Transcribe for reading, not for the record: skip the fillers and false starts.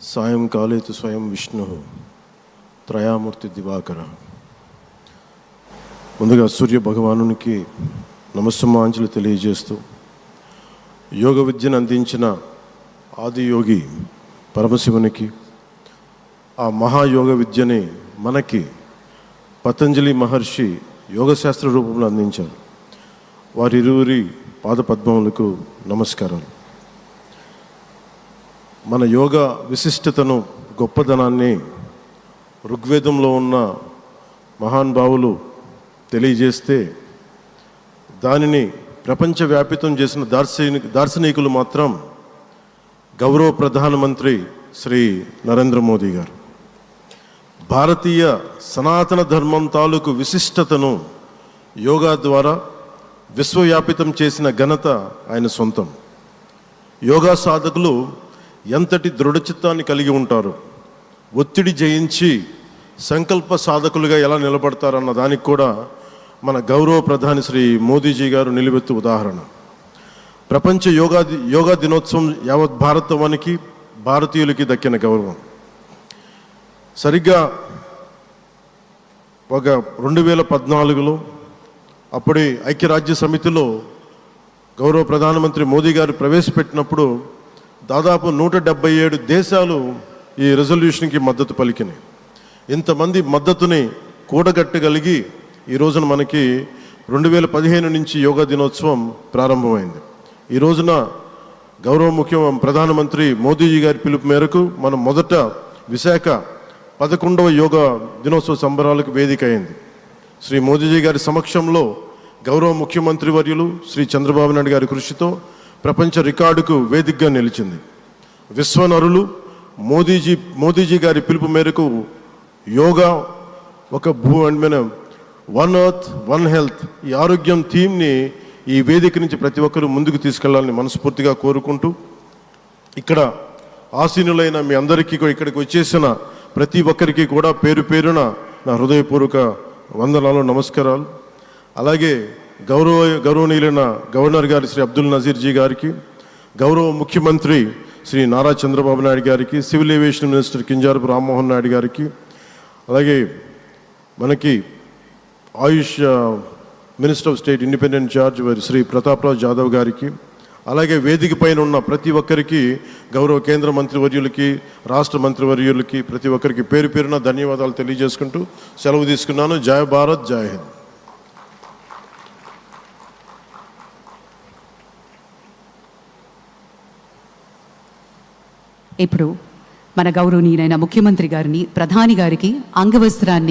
సాయంకాలే తు స్వయం విష్ణు త్రయామూర్తి దివాకర. ముందుగా సూర్య భగవానునికి నమస్సమాంజలి తెలియజేస్తూ, యోగ విద్యను అందించిన ఆదియోగి పరమశివునికి, ఆ మహాయోగ విద్యని మనకి పతంజలి మహర్షి యోగశాస్త్ర రూపంలో అందించారు. వారిరువురి పాదపద్మములకు నమస్కారాలు. మన యోగ విశిష్టతను, గొప్పదనాన్ని ఋగ్వేదంలో ఉన్న మహానుభావులు తెలియజేస్తే, దానిని ప్రపంచవ్యాపితం చేసిన దార్శనికులు మాత్రం గౌరవ ప్రధానమంత్రి శ్రీ నరేంద్ర మోదీ గారు. భారతీయ సనాతన ధర్మం తాలూకు విశిష్టతను యోగా ద్వారా విశ్వవ్యాపితం చేసిన ఘనత ఆయన సొంతం. యోగా సాధకులు ఎంతటి దృఢచిత్తాన్ని కలిగి ఉంటారు, ఒత్తిడి జయించి సంకల్ప సాధకులుగా ఎలా నిలబడతారన్న దానికి కూడా మన గౌరవ ప్రధాని శ్రీ మోదీజీ గారు నిలువెత్తు ఉదాహరణ. ప్రపంచ యోగా దినోత్సవం యావత్ భారతవానికి, భారతీయులకి దక్కిన గౌరవం. సరిగ్గా ఒక 2014లో అప్పుడే ఐక్యరాజ్య సమితిలో గౌరవ ప్రధానమంత్రి మోదీ గారు ప్రవేశపెట్టినప్పుడు దాదాపు 177 దేశాలు ఈ రెజల్యూషన్కి మద్దతు పలికినాయి. ఇంతమంది మద్దతుని కూడగట్టగలిగి ఈ రోజున మనకి 2015 నుంచి యోగా దినోత్సవం ప్రారంభమైంది. ఈ రోజున గౌరవ ప్రధానమంత్రి మోదీజీ గారి పిలుపు మేరకు మనం మొదట విశాఖ 11వ యోగా దినోత్సవ సంబరాలకు వేదిక అయింది. శ్రీ మోదీజీ గారి సమక్షంలో గౌరవ ముఖ్యమంత్రి వర్యులు శ్రీ చంద్రబాబు నాయుడు గారి కృషితో ప్రపంచ రికార్డుకు వేదికగా నిలిచింది. విశ్వనరులు మోదీజీ గారి పిలుపు మేరకు యోగా ఒక వన్ ఎర్త్ వన్ హెల్త్, ఈ ఆరోగ్యం థీమ్ని ఈ వేదిక నుంచి ప్రతి ఒక్కరూ ముందుకు తీసుకెళ్లాలని మనస్ఫూర్తిగా కోరుకుంటూ, ఇక్కడ ఆసీనులైన మీ అందరికీ, ఇక్కడికి వచ్చేసిన ప్రతి ఒక్కరికి కూడా పేరు పేరున నా హృదయపూర్వక వందనాలు, నమస్కారాలు. అలాగే గౌరవనీయులైన గవర్నర్ గారి శ్రీ అబ్దుల్ నజీర్జీ గారికి, గౌరవ ముఖ్యమంత్రి శ్రీ నారా చంద్రబాబు నాయుడు గారికి, civil aviation minister Kinjarapu Rammohan Naidu గారికి, అలాగే మనకి AYUSH minister of state independent charge Shri Prataprao Jadhav గారికి, అలాగే వేదిక పైన ఉన్న ప్రతి ఒక్కరికి, గౌరవ కేంద్ర మంత్రివర్యులకి, రాష్ట్ర మంత్రివర్యులకి, ప్రతి ఒక్కరికి పేరు పేరున ధన్యవాదాలు తెలియజేసుకుంటూ సెలవు తీసుకున్నాను. జై భారత్, జై హింద్. ఇప్పుడు మన గౌరవనీయులైన ముఖ్యమంత్రి గారిని, ప్రధాని గారికి అంగవస్త్రాన్ని